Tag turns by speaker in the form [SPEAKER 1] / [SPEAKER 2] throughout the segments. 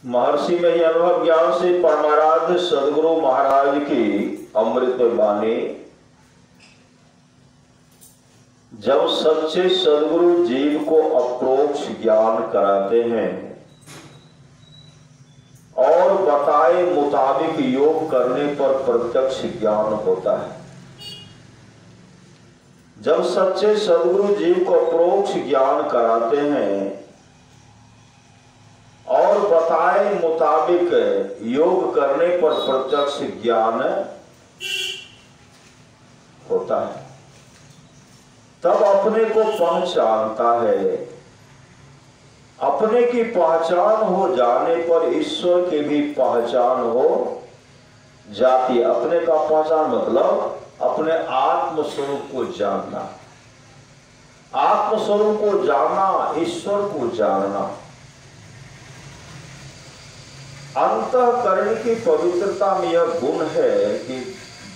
[SPEAKER 1] महर्षि में ही अनुभव ज्ञान से परमाराध्य सदगुरु महाराज की अमृत वाणी। जब सच्चे सदगुरु जीव को अप्रोक्ष ज्ञान कराते हैं और बताए मुताबिक योग करने पर प्रत्यक्ष ज्ञान होता है। जब सच्चे सदगुरु जीव को अप्रोक्ष ज्ञान कराते हैं और बताए मुताबिक योग करने पर प्रत्यक्ष ज्ञान होता है, तब अपने को पहचानता है। अपने की पहचान हो जाने पर ईश्वर की भी पहचान हो जाती है। अपने का पहचान मतलब अपने आत्म स्वरूप को जानना। आत्म स्वरूप को जानना, ईश्वर को जानना। अंतःकरण की पवित्रता में यह गुण है कि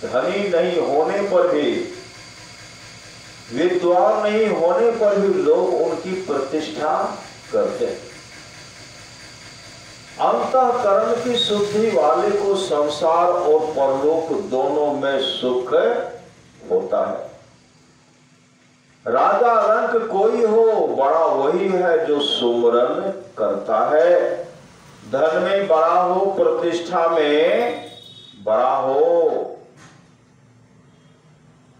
[SPEAKER 1] धनी नहीं होने पर भी, विद्वान नहीं होने पर भी लोग उनकी प्रतिष्ठा करते हैं। अंतःकरण की शुद्धि वाले को संसार और परलोक दोनों में सुख होता है। राजा रंक कोई हो, बड़ा वही है जो सुमरन करता है। धन में बड़ा हो, प्रतिष्ठा में बड़ा हो,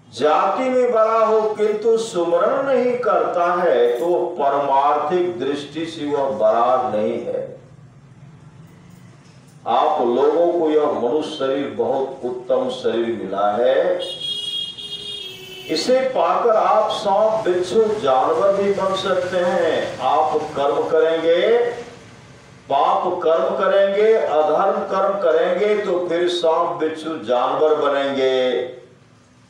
[SPEAKER 1] जाति में बड़ा हो, किंतु सुमरन नहीं करता है तो परमार्थिक दृष्टि से वह बड़ा नहीं है। आप लोगों को यह मनुष्य शरीर बहुत उत्तम शरीर मिला है। इसे पाकर आप सांप, बिच्छू, जानवर भी बन सकते हैं। आप कर्म करेंगे, पाप कर्म करेंगे, अधर्म कर्म करेंगे तो फिर सांप, बिच्छू, जानवर बनेंगे।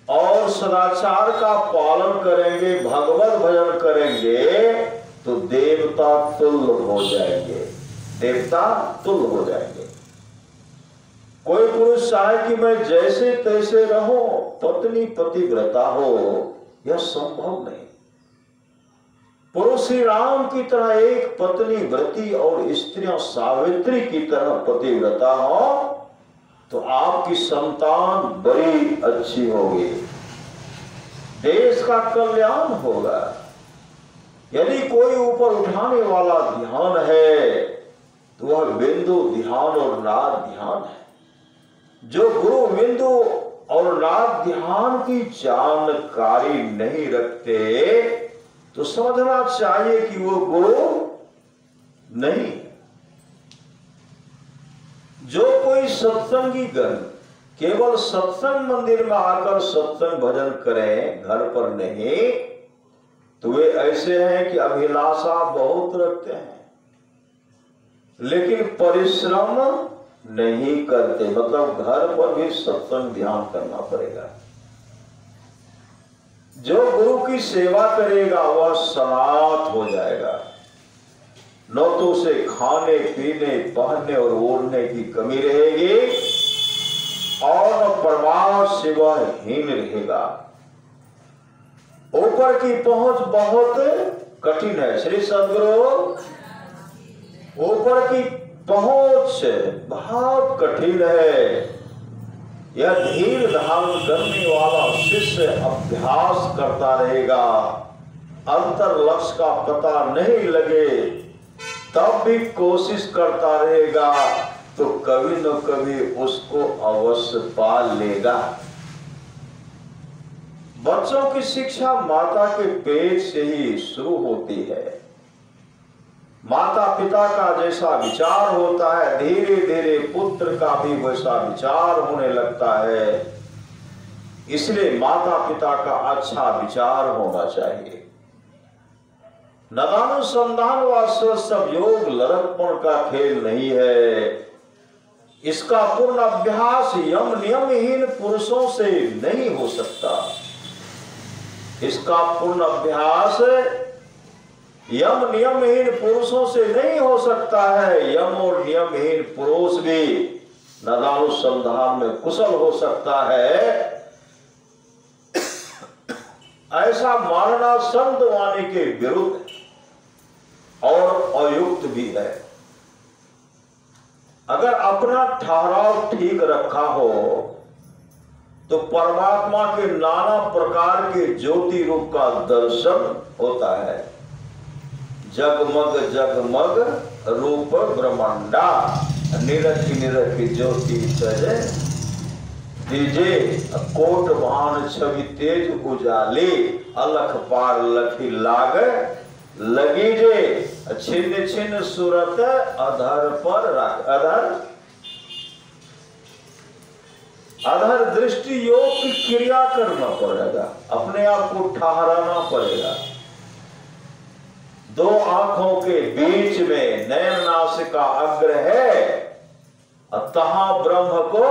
[SPEAKER 1] और सदाचार का पालन करेंगे, भगवत भजन करेंगे तो देवता तुल्य हो जाएंगे। देवता तुल्य हो जाएंगे। कोई पुरुष चाहे कि मैं जैसे तैसे रहूं, पत्नी पतिव्रता हो, यह संभव नहीं। पुरुष श्री राम की तरह एक पत्नी व्रती और स्त्रियां सावित्री की तरह पतिव्रता हो तो आपकी संतान बड़ी अच्छी होगी, देश का कल्याण होगा। यदि कोई ऊपर उठाने वाला ध्यान है तो वह बिंदु ध्यान और नाद ध्यान है। जो गुरु बिंदु और नाद ध्यान की जानकारी नहीं रखते तो समझना चाहिए कि वो गुरु नहीं। जो कोई सत्संगी गण केवल सत्संग मंदिर में आकर सत्संग भजन करें, घर पर नहीं, तो वे ऐसे हैं कि अभिलाषा बहुत रखते हैं लेकिन परिश्रम नहीं करते। मतलब घर पर भी सत्संग ध्यान करना पड़ेगा। जो गुरु की सेवा करेगा वह सनात हो जाएगा। न तो उसे खाने पीने, पहनने और ओढ़ने की कमी रहेगी और न परमार्थ से वह हीन रहेगा। ऊपर की पहुंच बहुत कठिन है। श्री सदगुरु, ऊपर की पहुंच बहुत कठिन है। यह धीर धारण करने वाला शिष्य अभ्यास करता रहेगा। अंतर लक्ष्य का पता नहीं लगे तब भी कोशिश करता रहेगा तो कभी न कभी उसको अवश्य पा लेगा। बच्चों की शिक्षा माता के पेट से ही शुरू होती है। माता पिता का जैसा विचार होता है, धीरे धीरे पुत्र का भी वैसा विचार होने लगता है। इसलिए माता पिता का अच्छा विचार होना चाहिए। नदानुसंधान व सब योग लड़कपण का खेल नहीं है। इसका पूर्ण अभ्यास यम नियमहीन पुरुषों से नहीं हो सकता। इसका पूर्ण अभ्यास यम नियमहीन पुरुषों से नहीं हो सकता है। यम और नियमहीन पुरुष भी नदानुसंधान में कुशल हो सकता है, ऐसा मानना संत वाणी के विरुद्ध और अयुक्त भी है। अगर अपना ठहराव ठीक रखा हो तो परमात्मा के नाना प्रकार के ज्योति रूप का दर्शन होता है। जगमग जगमग रूप ब्रह्मांडा, निरखी निरखी ज्योति चले दीजे, कोट भान छवि तेज उजाले, अलख पार लखी लाग लगी जे, छिन्न छिन्न सूरत अधर पर रख। अधर दृष्टि योग की क्रिया करना पड़ेगा, अपने आप को ठहराना पड़ेगा। दो आंखों के बीच में नयन नासिका अग्र है, तहां ब्रह्म को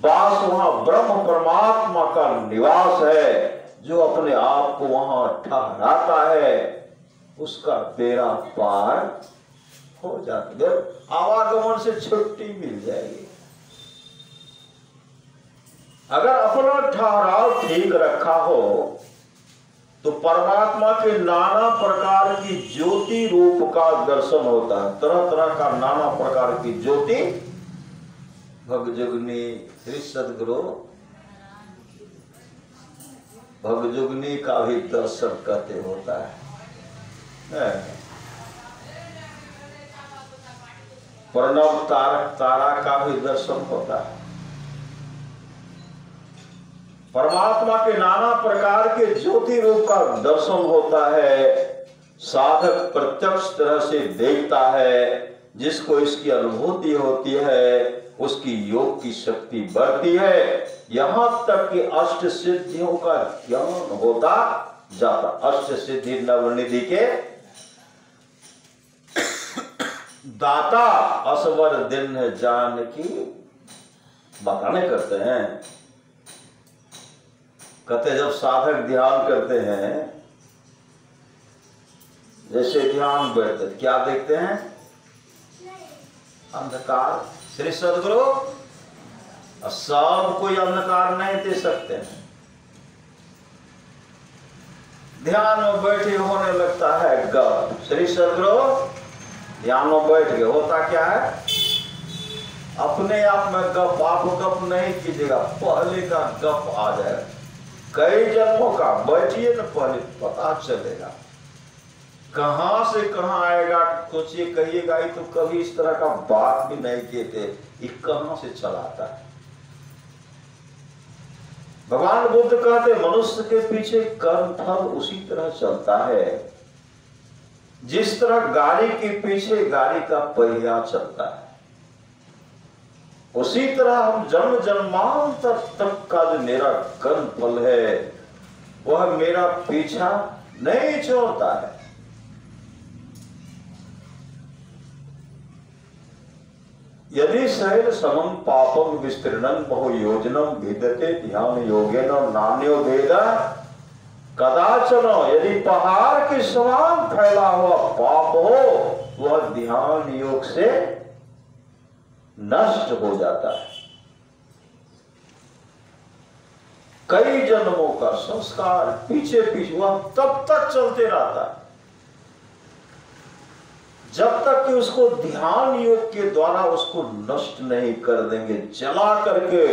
[SPEAKER 1] वास, वहां ब्रह्म परमात्मा का निवास है। जो अपने आप को वहां ठहराता है उसका बेड़ा पार हो जाता है, आवागमन से छुट्टी मिल जाएगी। अगर अपना ठहराव ठीक रखा हो तो परमात्मा के नाना प्रकार की ज्योति रूप का दर्शन होता है। तरह तरह का नाना प्रकार की ज्योति भगजुगनी श्री सदगुरु भगजुगनी का भी दर्शन करते होता है। प्रणव तारक तारा का भी दर्शन होता है। परमात्मा के नाना प्रकार के ज्योति रूप का दर्शन होता है। साधक प्रत्यक्ष तरह से देखता है, जिसको इसकी अनुभूति होती है उसकी योग की शक्ति बढ़ती है, यहां तक कि अष्ट सिद्धियों का ज्ञान होता जाता। अष्ट सिद्धि नवनिधि के दाता असवर दिन जान की बताने करते हैं। कहते जब साधक ध्यान करते हैं, जैसे ध्यान बैठते क्या देखते हैं? अंधकार। श्री सदगुरु सब कोई अंधकार नहीं दे सकते हैं। ध्यान में बैठे होने लगता है गप। श्री सदगुरु ध्यान में बैठ गए, होता क्या है? अपने आप में गप। आप गप नहीं कीजिएगा, पहले का गप आ जाएगा। कई जन्मों का बैठिए न, पहले पता चलेगा कहां से कहां आएगा। सोचिए, कहिएगा ये तो कभी इस तरह का बात भी नहीं किए थे, ये कहां से चलाता है। भगवान बुद्ध कहते मनुष्य के पीछे कर्म फल उसी तरह चलता है जिस तरह गाड़ी के पीछे गाड़ी का पहिया चलता है। उसी तरह हम जन्म जन्मांतर तक का जो मेरा कर्म फल है वह मेरा पीछा नहीं छोड़ता है। यदि सहल समम पापम विस्तृणन बहुयोजनम विदते ध्यान योगेन नान्यो भेद कदाचन। यदि पहाड़ के समान फैला हुआ पाप हो वह ध्यान योग से नष्ट हो जाता है। कई जन्मों का संस्कार पीछे पीछे वह तब तक चलते रहता है जब तक कि उसको ध्यान योग के द्वारा उसको नष्ट नहीं कर देंगे, जला करके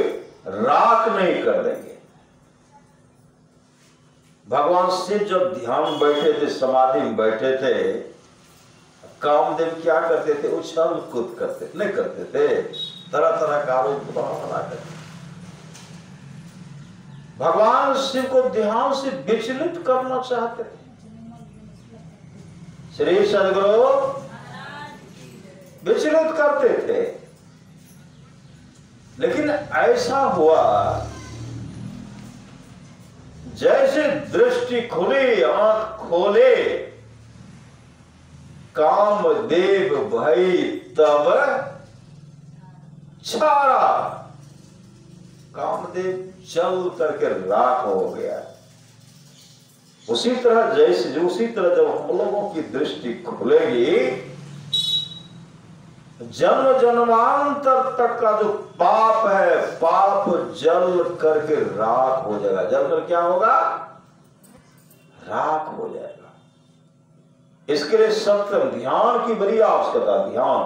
[SPEAKER 1] राख नहीं कर देंगे। भगवान शिव जब ध्यान बैठे थे, समाधि में बैठे थे, कामदेव क्या करते थे? उछल कूद करते नहीं करते थे, तरह तरह का आरोप बना करते। भगवान शिव को ध्यान से विचलित करना चाहते थे। श्री सदगुरु विचलित करते थे, लेकिन ऐसा हुआ जैसे दृष्टि खुली, आंख खोले, कामदेव भई तब छाड़ा। कामदेव चल करके राख हो गया। उसी तरह जब हम लोगों की दृष्टि खुलेगी, जन्म जन्मांतर तक का जो पाप है, पाप जल करके राख हो जाएगा। जल कर क्या होगा? राख हो जाएगा। इसके लिए सत्संग ध्यान की बड़ी आवश्यकता। ध्यान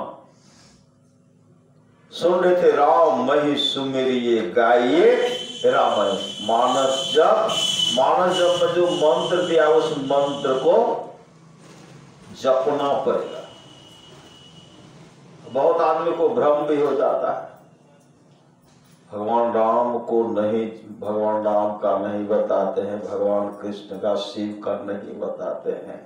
[SPEAKER 1] सुन रहे थे, राम मही सुमेरिये गाइए रामायण। मानस जप में जो मंत्र दिया उस मंत्र को जपना पड़ेगा। बहुत आदमी को भ्रम भी हो जाता है, भगवान राम को नहीं, भगवान राम का नहीं बताते हैं, भगवान कृष्ण का, शिव का नहीं बताते हैं।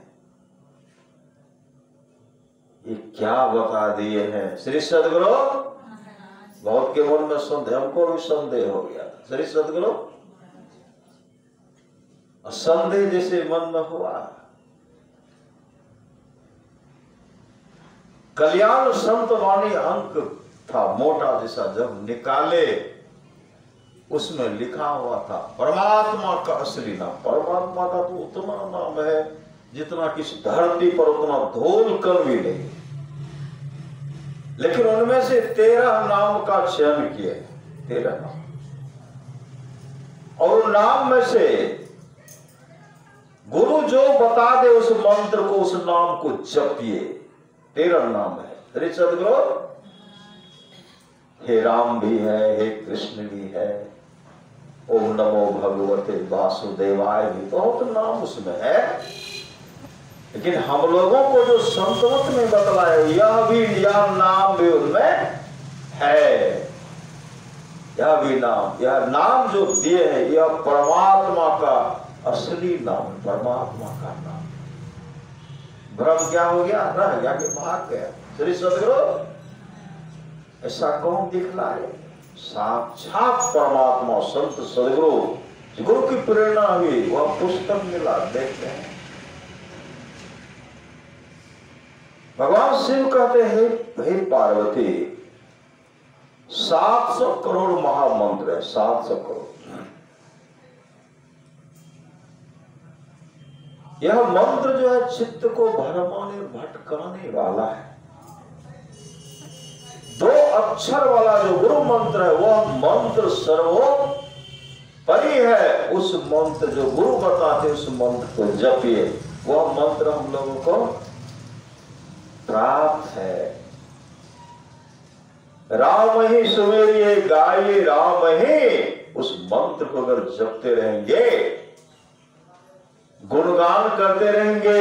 [SPEAKER 1] ये क्या बता दिए हैं श्री सद्गुरु? बहुत के मन में संदेह, हमको भी संदेह हो गया था श्री सद्गुरु, संदेह जैसे मन में हुआ। कल्याण संत वाणी अंक था मोटा जैसा, जब निकाले उसमें लिखा हुआ था परमात्मा का असली नाम। परमात्मा का तो उतना नाम है जितना किस धरती पर उतना धूल कण भी नहीं, लेकिन उनमें से 13 नाम का चयन किए, 13 नाम, और नाम में से गुरु जो बता दे उस मंत्र को, उस नाम को जपिए। 13 नाम है श्री सद्गुरु। हे राम भी है, हे कृष्ण भी है, ओम नमो भगवते वासुदेवाय भी, बहुत नाम उसमें है। लेकिन हम लोगों को जो संतमत में बतलाया, यह भी, यह नाम भी उनमें है, यह भी नाम, यह नाम जो दिए हैं यह परमात्मा का असली नाम, परमात्मा का नाम। भ्रम क्या हो गया? रह गया कि भाग गया श्री सद्गुरु। ऐसा कौन दिखलाए? साक्षात परमात्मा संत सद्गुरु, गुरु की प्रेरणा हुई, वह पुस्तक मिला, देखते हैं। भगवान शिव कहते हैं, हे पार्वती, 700 करोड़ महामंत्र है, 700 करोड़। यह मंत्र जो है चित्त को भरमाने भटकाने वाला है। 2 अक्षर वाला जो गुरु मंत्र है वह मंत्र सर्वोपरि है। उस मंत्र जो गुरु बताते उस मंत्र को जपिए, वह मंत्र हम लोगों को प्राप्त है। राम ही सुमेरिये गाइए राम ही, उस मंत्र को अगर जपते रहेंगे, गुणगान करते रहेंगे,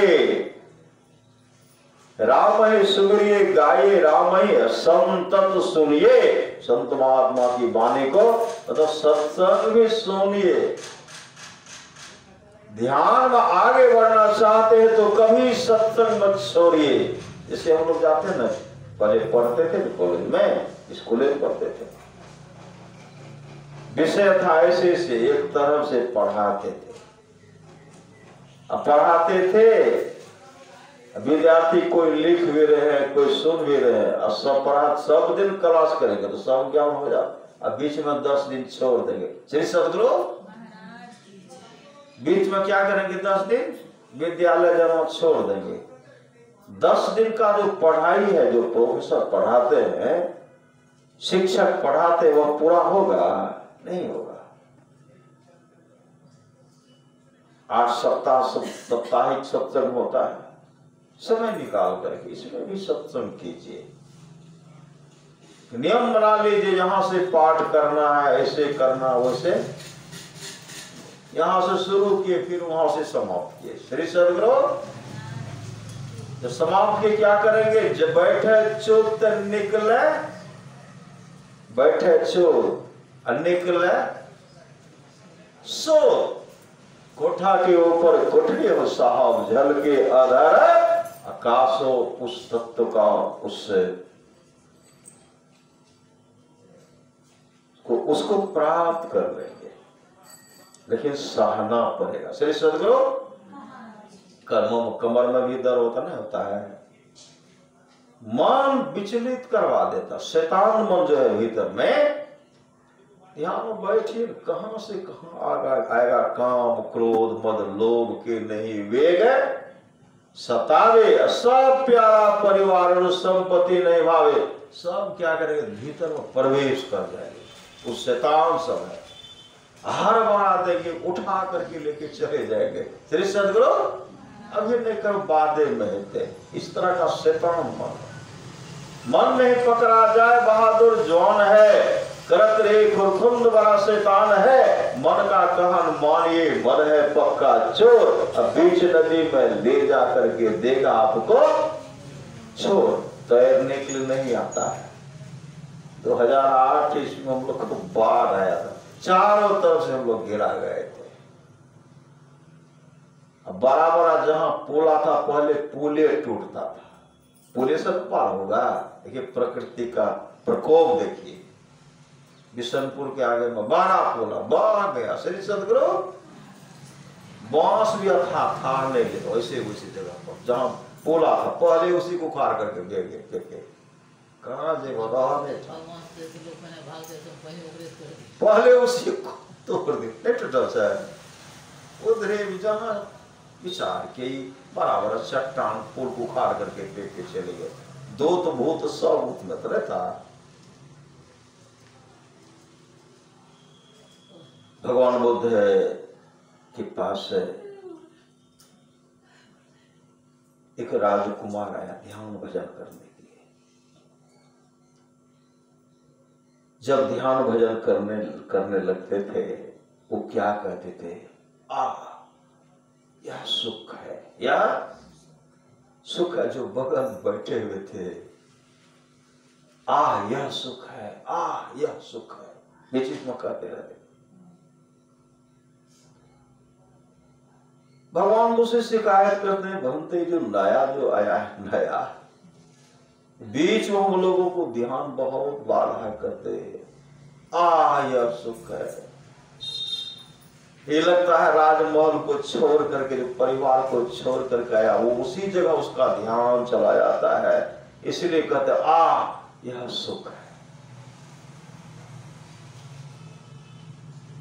[SPEAKER 1] राम ही सुमेरिये गाइए राम ही, संतत सुनिए, संत महात्मा की वाणी को, मतलब सत्संग भी सुनिए। ध्यान में आगे बढ़ना चाहते हैं तो कभी सत्संग मत छोड़िए। जैसे हम लोग जाते हैं ना, पहले पढ़ते थे कॉलेज में, स्कूल में पढ़ते थे, विषय था ऐसे से एक तरफ से पढ़ाते थे, अब पढ़ाते थे, विद्यार्थी कोई लिख भी रहे हैं, कोई सुन भी रहे हैं, और सब पढ़ा, सब दिन क्लास करेंगे तो सब ज्ञान हो जाए। अब बीच में 10 दिन छोड़ देंगे श्री सद्गुरु। बीच में क्या करेंगे? 10 दिन विद्यालय जाना छोड़ देंगे। 10 दिन का जो पढ़ाई है, जो प्रोफेसर पढ़ाते हैं, शिक्षक पढ़ाते, वह पूरा होगा? नहीं होगा। 8 सप्ताह साप्ताहिक सत्संग होता है, समय निकाल करके इसमें भी सत्संग कीजिए। नियम बना लीजिए, यहां से पाठ करना है, ऐसे करना, वैसे यहां से शुरू किए, फिर वहां से समाप्त किए श्री सद्गुरु। जब समाप्त के क्या करेंगे? जब बैठे चुप निकले, बैठे चुप निकले सो, कोठा के ऊपर कोठरी हो साहब, जल के आधार आकाशो, उस तत्व का, उसको प्राप्त कर लेंगे, लेकिन सहना पड़ेगा श्री सद्गुरु। कमर में भी दर्द होता नहीं होता है, मन विचलित करवा देता, शैतान मन जो है भीतर में। यहाँ बैठिए, कहां से कहां आएगा काम, क्रोध, मद, लोभ के नहीं वेग सतावे, सब प्यारा परिवार संपत्ति नहीं भावे, सब क्या करेंगे? भीतर में प्रवेश कर जाएंगे। उस शैतान सब है, हार बना देंगे, उठा करके लेके चले जाएंगे श्री सद्गुरु। अभी नहीं करो बादे में, इस तरह का शैतान मन। मन नहीं पकड़ा जाए बहादुर जौन है, करत रे खुरखुंद बड़ा शैतान है। मन का कहन मानिए मन है पक्का चोर, अब बीच नदी में ले जा करके देगा आपको छोड़। तैरने के लिए नहीं आता है। 2008 इसमें हम लोग को बाढ़ आया था, चारों तरफ से हम लोग घिरा गए थे। अब बड़ा बड़ा जहां पुला था पहले पुले टूटता था, पुले से पार होगा। देखिए प्रकृति का प्रकोप देखिए, बिशनपुर के आगे में बड़ा पुला बह गया। श्री सदगुरु बांस भी था नहीं लेता, वैसे उसी जगह पर जहां पुला था पहले उसी को खार करके गिर गए। कहा जे भगवान ने पहले उसी को तोड़ दिया उधरे जहां विचार के बराबर चट्टान पुल को खार करके फेंक के चले गए। दो तो भूत सब उतमत रहता। भगवान बुद्ध के पास एक राजकुमार आया ध्यान भजन करने के लिए। जब ध्यान भजन करने लगते थे वो क्या कहते थे, यह सुख है, यह सुख है। जो बगल बैठे हुए थे, यह सुख है, यह सुख है, ये चीज में कहते रहते। भगवान मुझसे शिकायत करते हैं, भंते जो नया जो आया है नया, बीच में हम लोगों को ध्यान बहुत बाधा करते, यह सुख है। ये लगता है राजमहल को छोड़ करके, परिवार को छोड़ करके आया, वो उसी जगह उसका ध्यान चला जाता है। इसलिए कहते यह सुख है।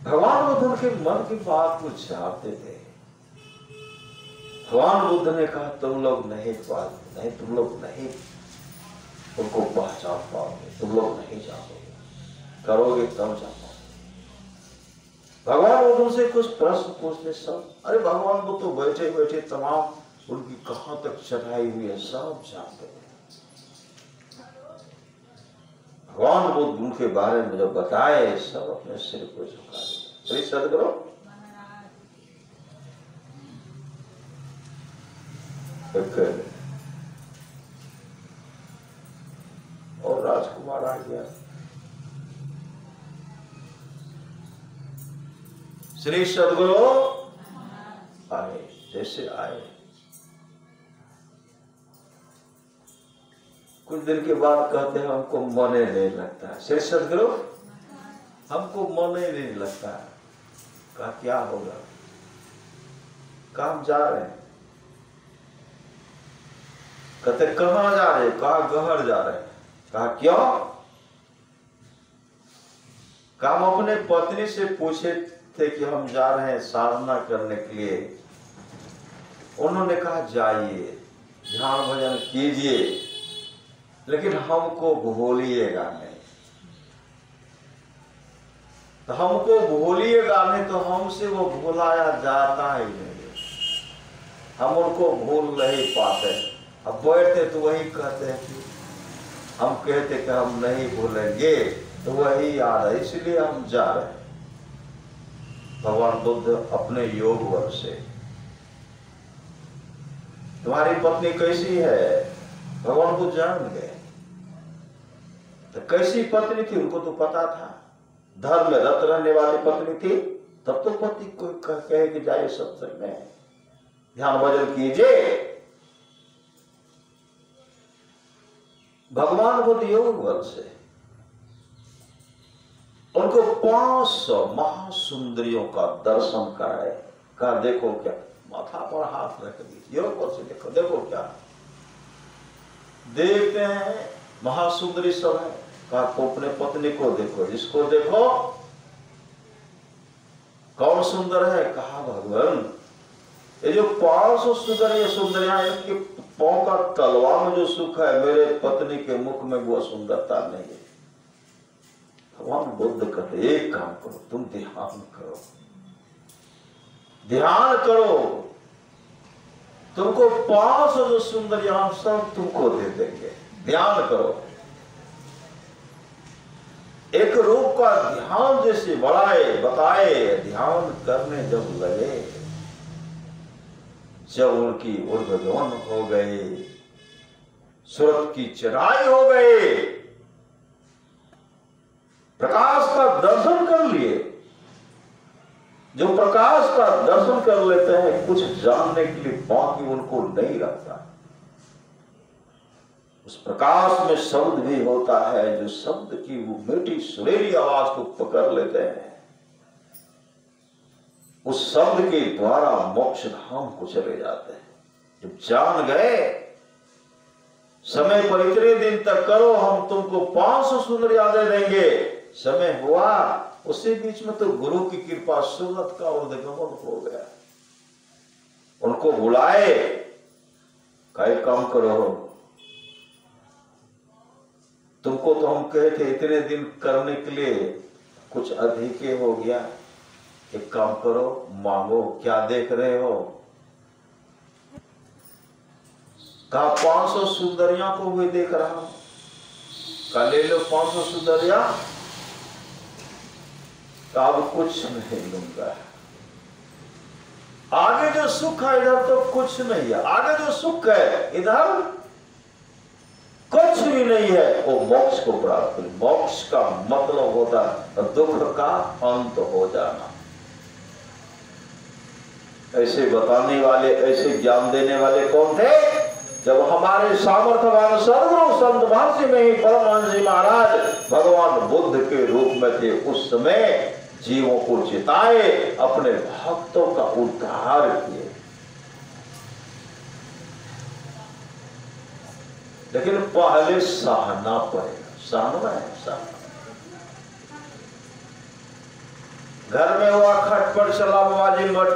[SPEAKER 1] भगवान बुद्ध उनके मन की बात को जानते थे। भगवान बुद्ध ने कहा तुम लोग नहीं तुम लोग नहीं उनको पहचान पाओगे, तुम लोग नहीं जानोगे, करोगे तब जानो। भगवान बुद्ध उनसे कुछ प्रश्न पूछते सब, अरे भगवान बुद्ध तो बैठे बैठे तमाम उनकी कहां तक चढ़ाई हुई है सब जानते हैं। भगवान बुद्ध उनके बारे में जो बताए सब अपने सिर को झुका दिए। श्री सदगुरु और राजकुमार आ गया। श्री सदगुरु आए, जैसे आए कुछ दिन के बाद कहते हैं हमको मन ही नहीं लगता है। श्री सदगुरु हमको मन ही नहीं लगता है। कहा क्या होगा? काम जा रहे हैं। कहते कहां जा रहे? कहा गहर जा रहे हैं। कहा क्यों? काम अपने पत्नी से पूछे थे कि हम जा रहे हैं साधना करने के लिए। उन्होंने कहा जाइए ध्यान भजन कीजिए, लेकिन हमको भूलिएगा नहीं। तो हमको भूलिएगा नहीं तो हमसे वो भुलाया जाता ही नहीं। हम उनको भूल नहीं पाते। अब बैठते तो वही कहते हैं कि हम कहते कि हम नहीं भूलेंगे, तो वही याद है, इसलिए हम जा रहे हैं। भगवान बुद्ध अपने योग बल से, तुम्हारी पत्नी कैसी है भगवान को जान गए। तो कैसी पत्नी थी उनको तो पता था, धर्म में रत रहने वाली पत्नी थी। तब तो पति को कहे कि जाइए सत्संग में ध्यान भजन कीजिए। भगवान बुद्ध योग बल से उनको 500 महासुंदरियों का दर्शन कराए। कहा देखो क्या, माथा पर हाथ रख दी, योग बल से देखो, देखो क्या देखते हैं। महासुंदरी सब है। कहा तो अपने पत्नी को देखो, इसको देखो कौन सुंदर है। कहा भगवान ये जो 500 सुंदरियां इनके पांव का तलवा में जो सुख है, मेरे पत्नी के मुख में वो सुंदरता नहीं है। भगवान बुद्ध कहते एक काम करो, तुम ध्यान करो, ध्यान करो, तुमको 500 जो सुंदरियां सब तुमको दे देंगे। ध्यान करो। एक रूप का ध्यान जैसे बढ़ाए बताए, ध्यान करने जब लगे, जब उनकी ऊर्ध्वगमन हो गए, सूरत की चढ़ाई हो गए, प्रकाश का दर्शन कर लिए। जो प्रकाश का दर्शन कर लेते हैं, कुछ जानने के लिए बाकी उनको नहीं रखता। उस प्रकाश में शब्द भी होता है, जो शब्द की वो मीठी सुरीली आवाज को पकड़ लेते हैं, उस शब्द के द्वारा मोक्ष धाम को चले जाते हैं। जब जान गए, समय पर इतने दिन तक करो, हम तुमको 500 सुंदरियां दे देंगे। समय हुआ, उसी बीच में तो गुरु की कृपा, सूरत का ऊर्ध्वगमन हो गया। उनको बुलाए, कई काम करो, तुमको तो हम कहे थे इतने दिन करने के लिए, कुछ अधिक हो गया। एक काम करो, मांगो, क्या देख रहे हो? कहा 500 सुंदरियां को भी देख रहा हूं। कहा ले लो 500 सुंदरियां। अब कुछ नहीं लूंगा, आगे जो सुख है इधर तो कुछ नहीं है, आगे जो सुख है इधर कुछ भी नहीं है। वो मोक्ष को प्राप्त करें। मोक्ष का मतलब होता है दुख का अंत हो जाना। ऐसे बताने वाले, ऐसे ज्ञान देने वाले कौन थे? जब हमारे सामर्थ्यवान सदगुरु संत महर्षि में ही परमहंस जी महाराज भगवान बुद्ध के रूप में थे, उस समय जीवों को चिताए, अपने भक्तों का उद्धार किए। लेकिन पहले सहना पड़ेगा। सहना है, सहना। घर में हुआ खटपट, चला बाबाजी मठ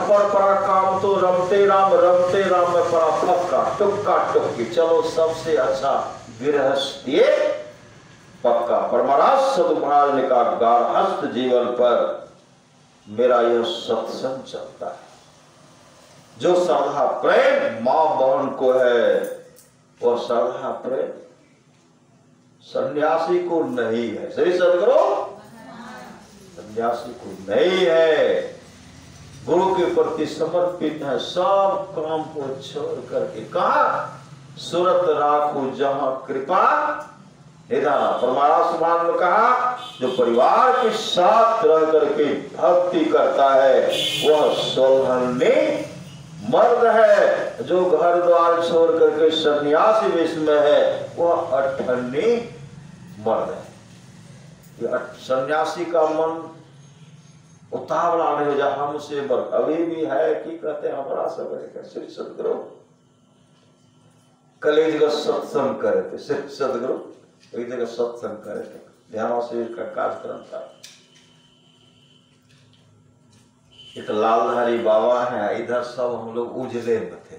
[SPEAKER 1] पर पड़ा काम तो रमते राम में पड़ा पक्का, टुक्का टुक्की। चलो सबसे अच्छा गृहस्थी पक्का। परमाराज सदगुरु महाराज ने कहा, गारहस्थ जीवन पर मेरा यह सत्संग चलता है। जो श्रद्धा प्रेम मां बहन को है, वह श्रद्धा प्रेम सन्यासी को नहीं है। सही सदगुरु, सन्यासी को नहीं है। गुरु के प्रति समर्पित है, सब काम को छोड़ करके। कहा सूरत राखो जहां कृपा निधान। परमारास मान ने कहा, जो परिवार के साथ रह करके भक्ति करता है वह सौधन्य मर्द है। जो घर द्वार छोड़ करके सन्यासी वेश में है वह अठन्नी मर्द है। सन्यासी का मन उतावला नहीं हो जा, हमसे बड़ अभी भी है कि कहते हैं हमारा सब श्री सदगुरु कलेज का सत्संग करे थे। श्री सदगुरु एक जगह सत्संग करे थे, ध्यान से का कार्यक्रम था। एक लालधारी बाबा है, इधर सब हम लोग उजले में थे।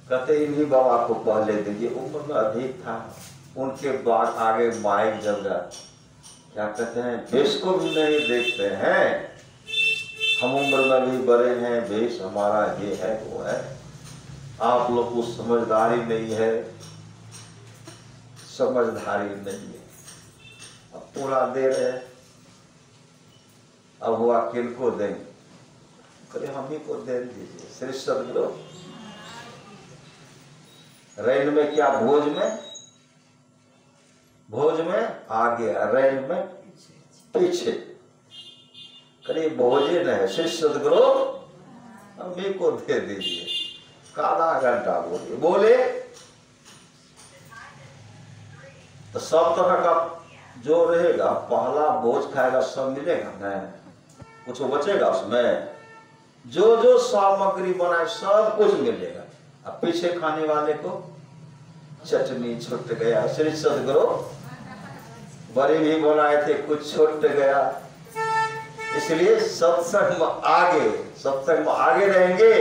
[SPEAKER 1] कहते इन्हीं बाबा को पहले दीजिए, उम्र में अधिक था। उनके बाद आगे माइक जल गया, क्या कहते हैं, भेष को भी नहीं देखते हैं। हम उम्र में भी बड़े हैं, भेष हमारा ये है वो है। आप लोग को समझदारी नहीं है, समझदारी नहीं है। अब पूरा दे रहे, अब हुआ किनको देंगे? करे हम ही को दे दीजिए। श्री सदगुरु रैन में क्या, भोज में आगे, रैन में पीछे। करे भोजन है, श्री सदगुरु हम ही को दे दीजिए। आधा घंटा बोले तो सब तरह का जो रहेगा, पहला भोज खाएगा सब मिलेगा ना, कुछ बचेगा उसमें। जो जो सामग्री बनाए सब कुछ मिलेगा। अब पीछे खाने वाले को चटनी छूट गया। श्री सदगुरु बड़े भी बनाए थे, कुछ छूट गया। इसलिए सत्संग में आगे रहेंगे।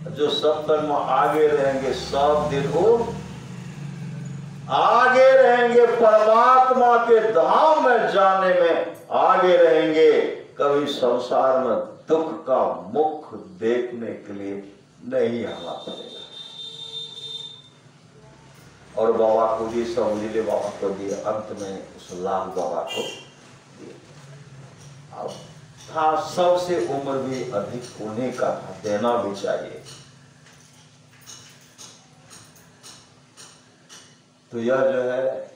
[SPEAKER 1] जो सत्संग में आगे रहेंगे सब दिन वो आगे रहेंगे, परमात्मा के धाम में जाने में आगे रहेंगे। कभी संसार में दुख का मुख देखने के लिए नहीं आना पड़ेगा। और बाबा को दिए, सब लीले बाबा को दिए, अंत में उस लाल बाबा को दिए। अब था सबसे उम्र भी अधिक उन्हीं का था, देना भी चाहिए। तो यह जो है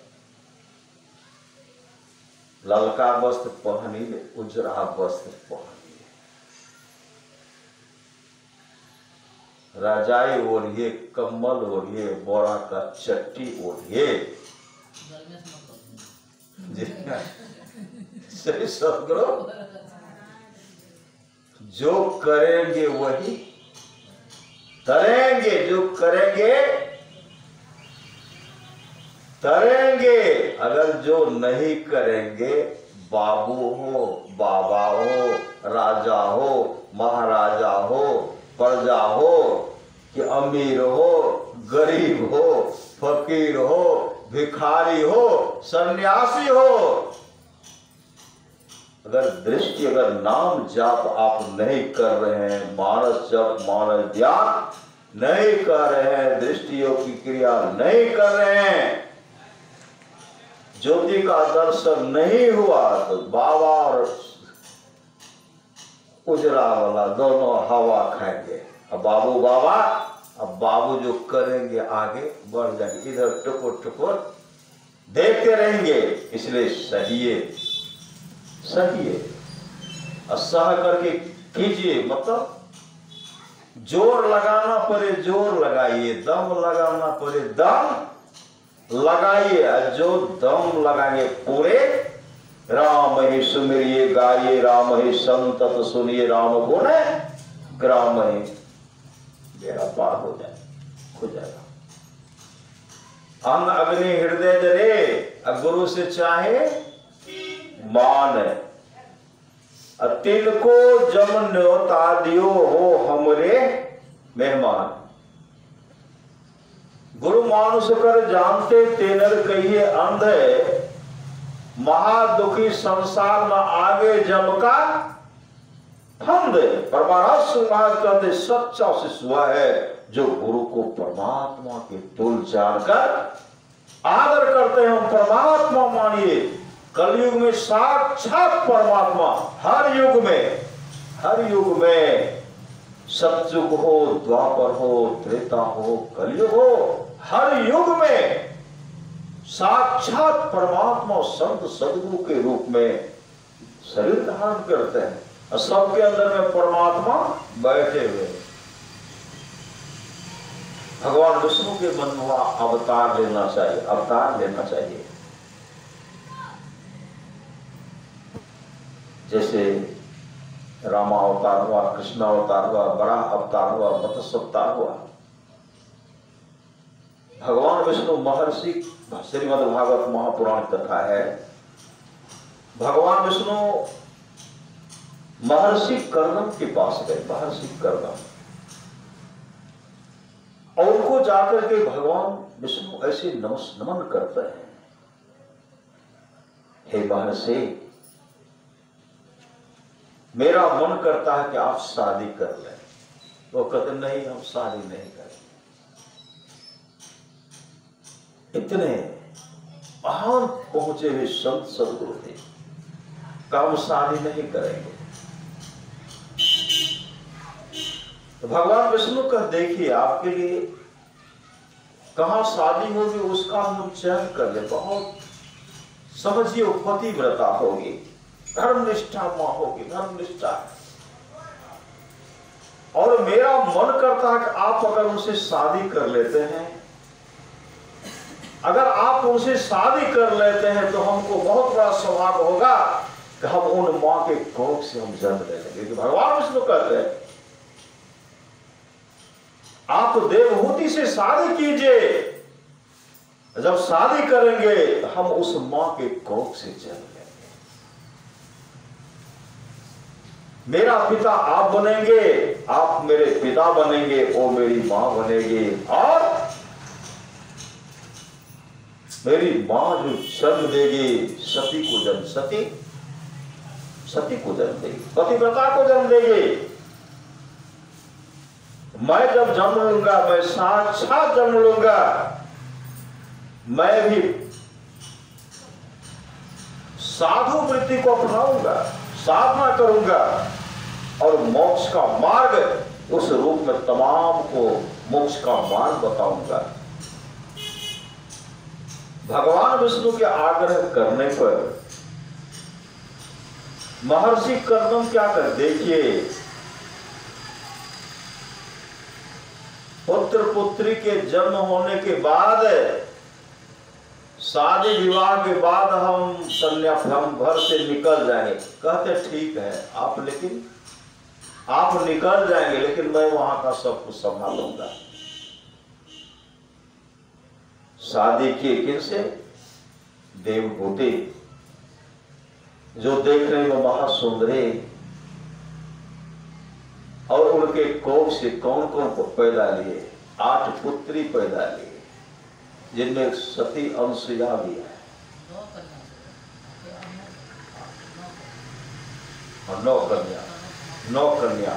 [SPEAKER 1] ललका वस्त्र पहनिए, उजरा वस्त्र पहनिए, रजाई ओढ़िए, कम्बल ओढ़िए, बोरा का चट्टी ओढ़िए। सही सदगुरु, जो करेंगे वही तरेंगे, जो करेंगे तरेंगे। अगर जो नहीं करेंगे, बाबू हो, बाबा हो, राजा हो, महाराजा हो, प्रजा हो, कि अमीर हो, गरीब हो, फकीर हो, भिखारी हो, सन्यासी हो, अगर दृष्टि, अगर नाम जाप आप नहीं कर रहे हैं, मानस जप, मानस ध्यान नहीं कर रहे हैं, दृष्टियों की क्रिया नहीं कर रहे हैं, ज्योति का दर्शन नहीं हुआ, तो बाबा और उजरा वाला दोनों हवा खाएंगे। अब बाबू बाबा, अब बाबू जो करेंगे आगे बढ़ जाएंगे, इधर टुकुर टुकुर देखते रहेंगे। इसलिए सहिए, सहिए, सह करके कीजिए, मतलब जोर लगाना पड़े जोर लगाइए, दम लगाना पड़े दम लगाइए। जो दम लगाएंगे पूरे, राम ही सुमिरिए गाइए, राम ही संतत सुनिए, राम गुण ग्राम ही, बेड़ा पार हो जाए, हो जाएगा। अंग अग्नि हृदय जरे, गुरु से चाहे मान, तिनको जम न्योता दियो, हो हमरे मेहमान। गुरु मानुष कर जानते तेनर कहिए अंधे, महादुखी संसार में आगे जम का फंद। परमारस कहते सच्चा शिष्य वह है जो गुरु को परमात्मा के तुल जानकर आदर करते हैं। हम परमात्मा मानिए, कलयुग में साक्षात परमात्मा, हर युग में, हर युग में, सतयुग हो, द्वापर हो, त्रेता हो, कलयुग हो, हर युग में साक्षात परमात्मा संत सदगुरु के रूप में शरीर धारण करते हैं, और सबके अंदर में परमात्मा बैठे हुए। भगवान विष्णु के मन में अवतार लेना चाहिए, अवतार लेना चाहिए। जैसे रामा अवतार हुआ, कृष्ण अवतार हुआ, बड़ा अवतार हुआ, मत्स्य अवतार हुआ। भगवान विष्णु महर्षि, श्रीमद् भागवत महापुराण कथा है, भगवान विष्णु महर्षि कर्दम के पास गए, महर्षि कर्दम, और उनको जाकर के भगवान विष्णु ऐसे नमन करते हैं, हे महर्षि, मेरा मन करता है कि आप शादी कर लें। वो कहते नहीं, हम शादी नहीं करेंगे। इतने महान पहुंचे हुए संत सदगुरु थे, हम शादी नहीं करेंगे। तो भगवान विष्णु का देखिए, आपके लिए कहां शादी होगी उसका हम चयन कर ले। बहुत समझिए, पतिव्रता होगी, धर्मनिष्ठा मां होगी, धर्मनिष्ठा। और मेरा मन करता है कि आप अगर उनसे शादी कर लेते हैं, अगर आप उनसे शादी कर लेते हैं तो हमको बहुत बड़ा सौभाग्य होगा कि हम उन मां के कोख से हम जन्म ले लेंगे। भगवान विष्णु कहते हैं आप देवहूति से शादी कीजिए, जब शादी करेंगे तो हम उस मां के कोख से जन्म लेंगे। मेरा पिता आप बनेंगे, आप मेरे पिता बनेंगे, वो मेरी मां बनेगी, और मेरी मां जो जन्म देगी सती को जन्म, सती को जन्म देगी, पतिव्रता को जन्म देगी। मैं जब जन्म लूंगा, मैं साक्षात जन्म लूंगा, मैं भी साधु वृत्ति को अपनाऊंगा, साधना करूंगा और मोक्ष का मार्ग उस रूप में तमाम को मोक्ष का मार्ग बताऊंगा। भगवान विष्णु के आग्रह करने पर महर्षि कर्दम क्या कर, देखिए पुत्र पुत्री के जन्म होने के बाद, शादी विवाह के बाद हम घर से निकल जाएंगे। कहते ठीक है आप, लेकिन आप निकल जाएंगे लेकिन मैं वहां का सब कुछ संभालूंगा। शादी किए किनसे? देवभूति, जो देखने में महासुंदरी, और उनके कोख से कौन कौन को पैदा लिए? 8 पुत्री पैदा लिए, जिनमें सती अनुसुईया भी है और 9 कन्या। 9 कन्या,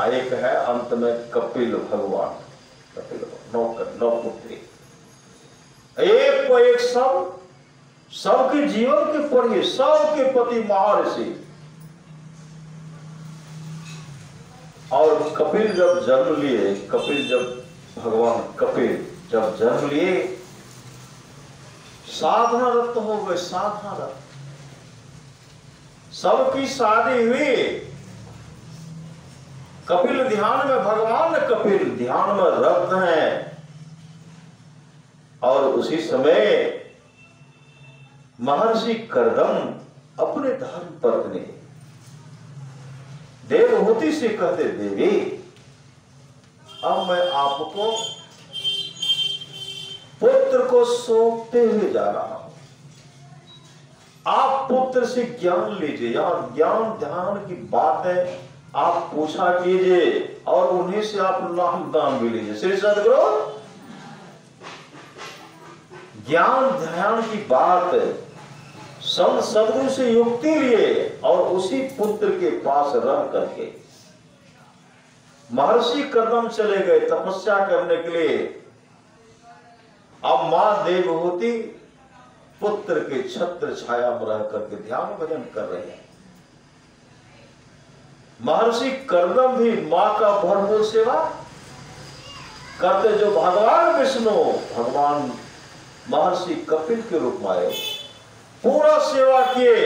[SPEAKER 1] एक है अंत में कपिल भगवान, कपिल 9 पुत्री, एक को एक सबके जीवन के पढ़िए, सबके पति महर्षि। और कपिल जब जन्म लिए, भगवान कपिल जब जन्म लिए, साधना रत हो गए, साधना रत। सबकी शादी हुई, कपिल ध्यान में, भगवान कपिल ध्यान में रत हैं। और उसी समय महर्षि कर्दम अपने धर्म पत्नी देवहूति से कहते, देवी अब मैं आपको पुत्र को सौंपते हुए जा रहा हूं, आप पुत्र से ज्ञान लीजिए। यहां ज्ञान ध्यान की बात है, आप पूछा कीजिए और उन्हीं से आप नाम दान भी लीजिए। श्री सद्गुरु, ज्ञान ध्यान की बात है, संत सद्गुरु से युक्ति लिए और उसी पुत्र के पास रह करके महर्षि कर्दम चले गए तपस्या करने के लिए। अब मां देवहूति पुत्र के छत्र छाया में रह करके ध्यान भजन कर रहे हैं। महर्षि कर्दम भी मां का भरपूर सेवा करते, जो भगवान विष्णु भगवान महर्षि कपिल के रूप में आए, पूरा सेवा किए।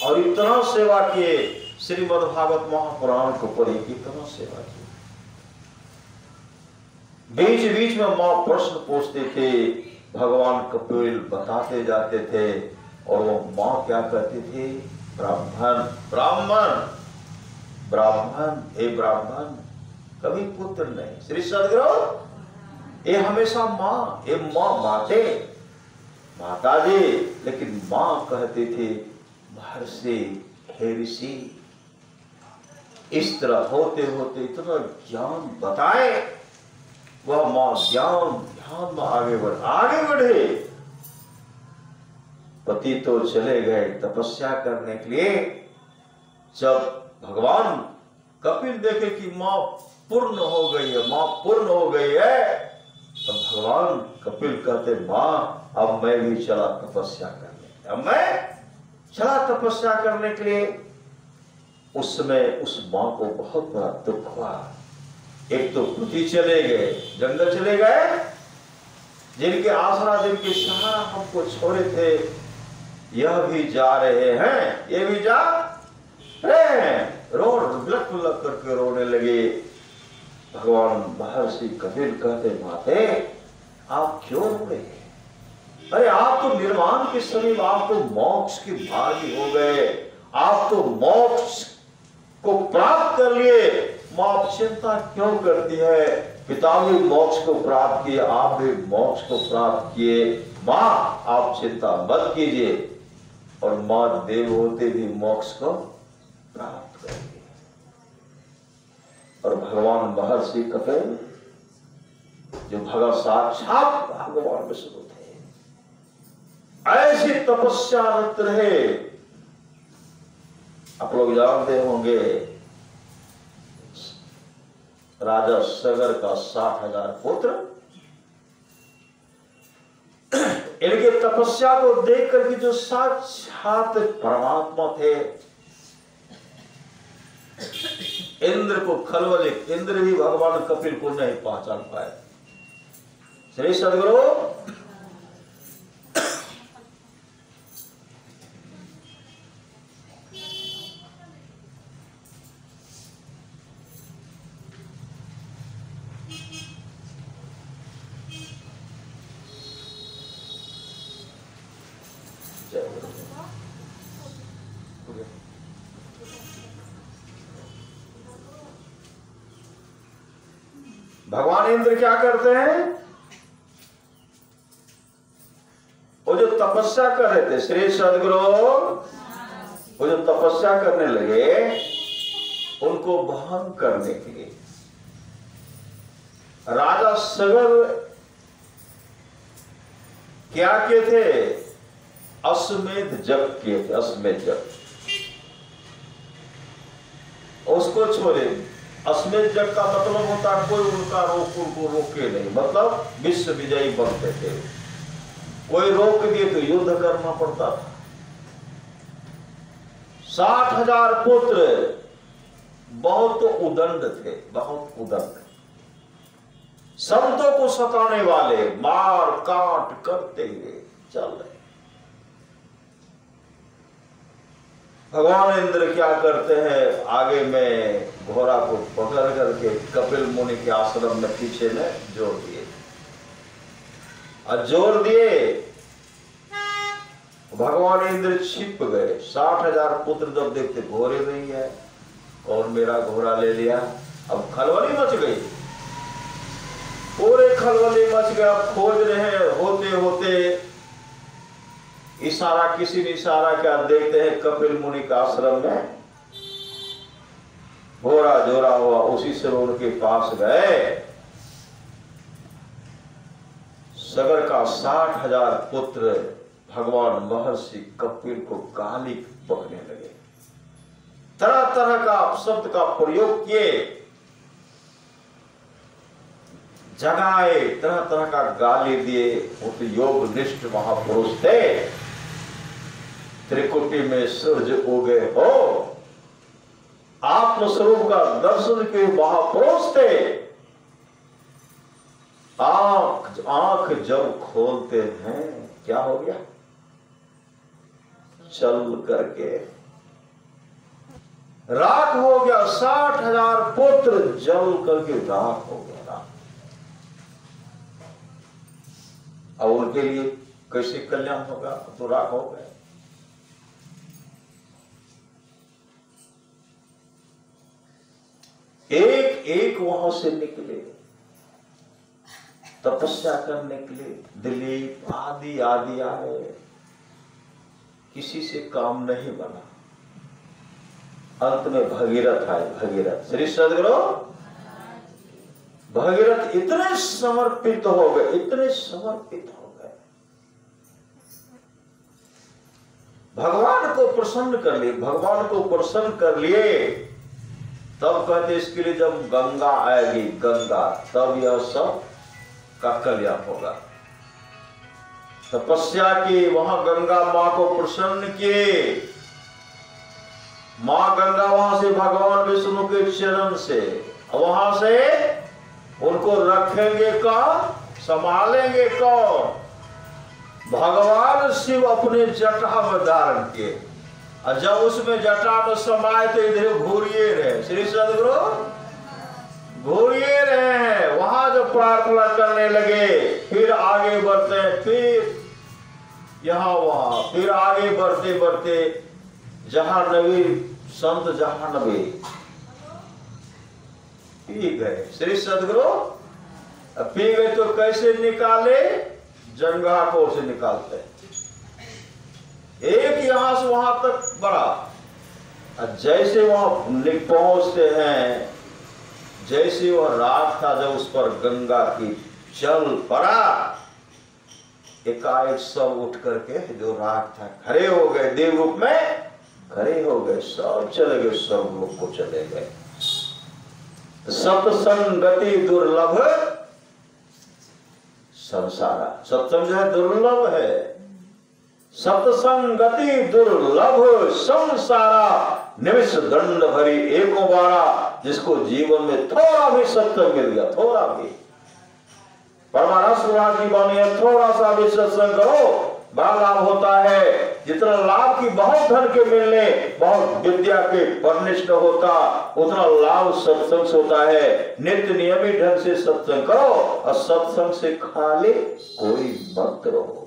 [SPEAKER 1] और इतना सेवा किए, श्रीमद्भागवत महापुराण को पढ़ी, इतना सेवा की। बीच बीच में मां प्रश्न पूछते थे, भगवान कपिल बताते जाते थे, और वो मां क्या कहती थी? ब्राह्मण ब्राह्मण ब्राह्मण, हे ब्राह्मण, कभी पुत्र नहीं। श्री सद्गुरु, ये हमेशा मां, ये माता जी, लेकिन मां कहती थी महर्षि, हे ऋषि। इस तरह होते होते इतना ज्ञान बताए, वह मां ज्ञान ध्यान में आगे बढ़े। पति तो चले गए तपस्या करने के लिए। जब भगवान कपिल देखे कि मां पूर्ण हो गई है, तो भगवान कपिल कहते, मां अब मैं भी चला तपस्या करने के लिए। उस समय उस मां को बहुत बड़ा दुख हुआ। एक तो पति चले गए, जंगल चले गए, जिनके आसरा जिनके सहारा हमको छोड़े थे, यह भी जा रहे हैं, ये भी जा रहे हैं। लक करके रोने लगे। भगवान महर्षि कपिल कहते, माते आप क्यों रो रहे हैं? अरे आप तो निर्वाण के समीप, आप तो मोक्ष के भागी हो गए, आप तो मोक्ष को प्राप्त कर लिए। मां चिंता क्यों करती है? पिता भी मोक्ष को प्राप्त किए, आप भी मोक्ष को प्राप्त किए, मां आप चिंता मत कीजिए। और मां देवहूति भी मोक्ष को प्राप्त करेंगे। और भगवान महर्षि कपिल, जो भगवान साक्षात भगवान विष्णु थे, ऐसी तपस्यारत रहे। आप लोग जानते होंगे, राजा सगर का 60,000 पुत्र इनके तपस्या को देख करके जो साक्षात परमात्मा थे, इंद्र को खलबलित, इंद्र भी भगवान कपिल को नहीं पहचान पाए। श्री सदगुरु भगवान इंद्र क्या करते हैं, वो जो तपस्या कर रहे थे, श्री सदगुरु वो जो तपस्या करने लगे, उनको भंग करने के लिए राजा सगर क्या किए थे, अश्वमेध जप किए थे। अश्वमेध जप उसको छोड़े। अश्वमेध जप का मतलब होता है कोई उनको रोके नहीं, मतलब विश्व विजयी बनते थे। कोई रोक दिए तो युद्ध करना पड़ता था। 60,000 पुत्र, बहुत उदंड थे, बहुत उदंड, संतों को सताने वाले, मार काट करते हुए चल रहे। भगवान इंद्र क्या करते हैं, आगे में घोड़ा को पकड़ करके कपिल मुनि के आश्रम में पीछे में जोड़ दिए। और जोड़ दिए, भगवान इंद्र छिप गए। 60,000 पुत्र जब देखते घोड़े नहीं है, और मेरा घोड़ा ले लिया, अब खलबली मच गई, पूरे खलबली मच गया। खोज रहे हैं, होते होते इशारा, किसी ने इशारा क्या, देखते हैं कपिल मुनि का आश्रम में घोड़ा जोड़ा हुआ, उसी से उनके पास गए। सगर का 60,000 पुत्र भगवान महर्षि कपिल को गाली बकने लगे, तरह तरह का शब्द का प्रयोग किए, जगाए, तरह तरह का गाली दिए। वो तो योग निष्ठ महापुरुष थे, त्रिकुटी में सूर्य उगे हो, आत्मस्वरूप का दर्शन के महापुरुष थे। आंख जब खोलते हैं, क्या हो गया, चल करके राख हो गया। 60,000 पुत्र जल करके राख हो गया। अब उनके लिए कैसे कल्याण होगा, तो राख हो गए। एक एक वहां से निकले तपस्या करने के लिए, दिलीप आदि आदि आए, किसी से काम नहीं बना। अंत में भगीरथ आए। भगीरथ, श्री सदगुरु भगीरथ इतने समर्पित हो गए, इतने समर्पित हो गए, भगवान को प्रसन्न कर लिए। भगवान को प्रसन्न कर लिए, तब कहते इसके लिए जब गंगा आएगी, गंगा, तब यह सब का कल्याण होगा। तपस्या की, वहां गंगा मां को प्रसन्न किए। मां गंगा वहां से भगवान विष्णु के चरण से, वहां से उनको रखेंगे कौन, संभालेंगे कौन, भगवान शिव अपने जटा में धारण किए। और जब उसमें जटा में समाये तो इधर घूरिए रहे। श्री सदगुरु घूरिए रहे हैं, वहां जो प्रार्थना करने लगे, फिर आगे बढ़ते, फिर यहां वहां, फिर आगे बढ़ते बढ़ते जहां नबी संत, जहां नबी पी गए। श्री सदगुरु पी गए तो कैसे निकाले, जंगा को से निकालते हैं। एक यहां से वहां तक बढ़ा, जैसे वहां पहुंचते हैं, जैसे वह रात था, जब उस पर गंगा की जल पड़ा, एकाएक सब उठ करके जो रात था खड़े हो गए, देव रूप में खड़े हो गए, सब चले गए, सब लोग को चले गए। सत्संगति दुर्लभ संसारा। सत्संग जो है दुर्लभ है, सत्संगति दुर्लभ संसारा, निमिष दंड भरी एको बारा। जिसको जीवन में थोड़ा भी सत्संग मिल गया, थोड़ा भी, परमारस की वाणी है, थोड़ा सा भी सत्संग करो बड़ा लाभ होता है। जितना लाभ की बहुत धन के मिलने, बहुत विद्या के परनिष्ठ होता, उतना लाभ सत्संग से होता है। नित्य नियमित ढंग से सत्संग करो और सत्संग से खाली कोई मत रहो।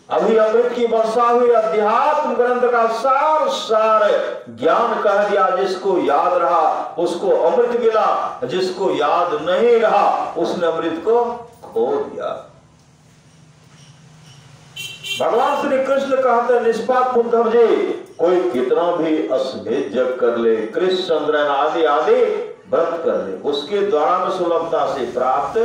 [SPEAKER 1] अभी अमृत की वर्षा हुई, अध्यात्म ग्रंथ का सार सार ज्ञान कह दिया। जिसको याद रहा उसको अमृत मिला, जिसको याद नहीं रहा उसने अमृत को खो दिया। भगवान श्री कृष्ण कहते हैं, निष्पाप उद्धव जी, कोई कितना भी अश्वमेध यज्ञ कर ले, कृष्ण चंद्रन आदि आदि व्रत कर ले, उसके द्वारा में सुलभता से प्राप्त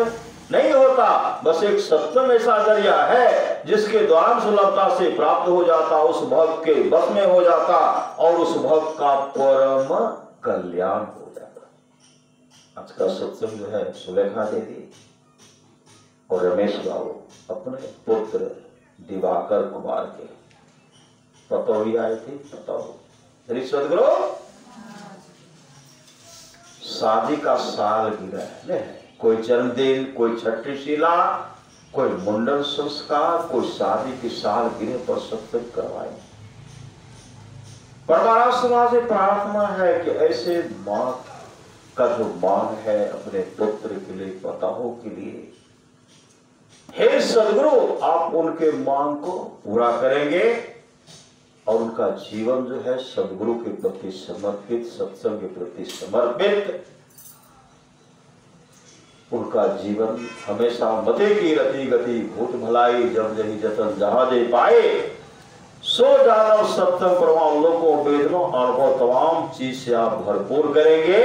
[SPEAKER 1] नहीं होता। बस एक सत्संग ऐसा जरिया है जिसके द्वारा सुलभता से प्राप्त हो जाता, उस भक्त के बस में हो जाता और उस भक्त का परम कल्याण हो जाता। आज का सत्संग जो है सुलेखा देवी और रमेश बाबू अपने पुत्र दिवाकर कुमार के पतौड़ी आए थे। पतौड़ी सदगुरु शादी का साल गिरा है, कोई जन्मदिन, कोई छठी शिला, कोई मुंडन संस्कार, कोई शादी की साल गिरे पर सत्संग करवाए। परमाराज समाज से प्रार्थना है कि ऐसे मां का जो मांग है अपने पुत्र के लिए, पताओं के लिए, हे सदगुरु आप उनके मांग को पूरा करेंगे और उनका जीवन जो है सदगुरु के प्रति समर्पित, सत्संग के प्रति समर्पित, उनका जीवन हमेशा मते की रति गति भूत भलाई जब जही जतन जहां जे पाए, सो जानव सत्संग प्रभाव लोगों वेदनों अनुभव तमाम चीज से आप भरपूर करेंगे।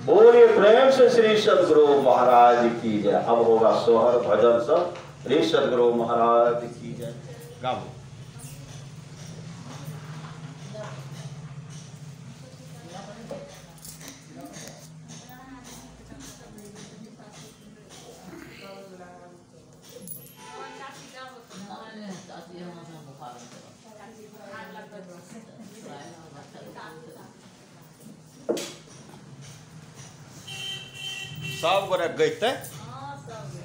[SPEAKER 1] बोलिए प्रेम से श्री सदगुरु महाराज की जय। अब होगा सोहर भजन सब, श्री सदगुरु महाराज की जय। गाओ। सब गोरा गईते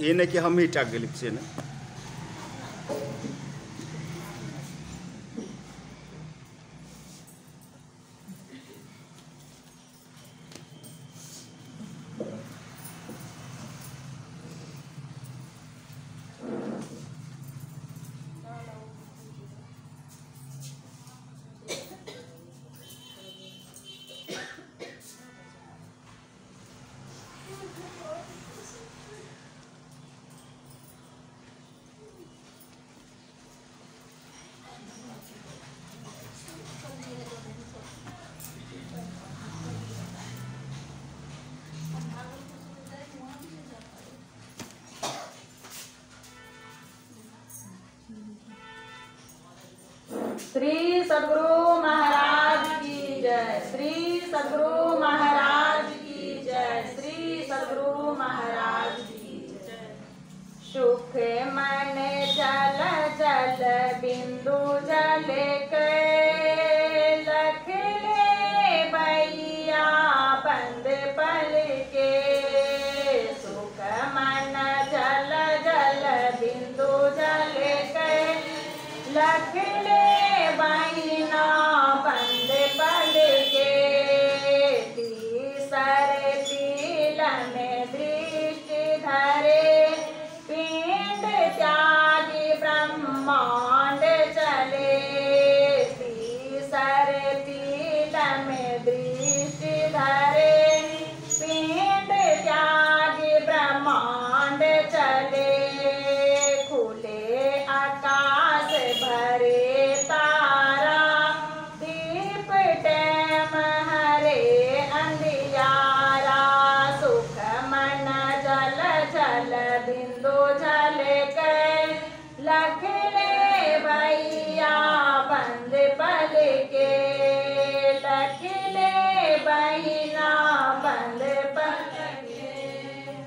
[SPEAKER 1] ये नहीं कि हम ही टाक गेली से ना।
[SPEAKER 2] श्री सद्गुरु महाराज की जय। श्री सद्गुरु महाराज की जय। श्री सद्गुरु महाराज की जय। सुख मन जल जल बिंदु जल के लख ले बैया बंद पल के। सुख मन जल जल बिंदु जल के लख ले बैना बंद पल के। तीसर पील में दृष्टि धरे पिंड त्यागी ब्रह्मांड चले। तीसर पील में दृष्टि धरे पिंड त्यागी ब्रह्मांड चले। खुले आकाश भरे तारा दीप टेम हरे अंधियारा। सुख मन जल जल बिंदु जल के लख ले भैया बंद पल के। लख ले बहिना बंद पल के।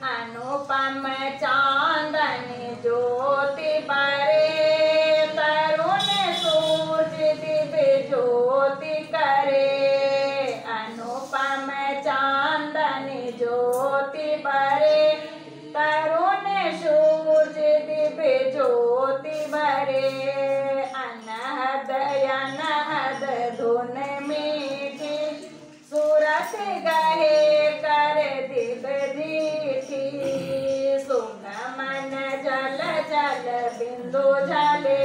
[SPEAKER 2] अनुपम अनुपम चांदन ज्योति बरे तरुण सूरज दिव्य ज्योति करे। अनुपम चांदन ज्योति बरे तरुण सूरज दिव्य ज्योति बरे। अनहद अनहद धुन मीठी सूरत गहे कर दिव्य दीठी। सुगमन जल जल बिंदु झले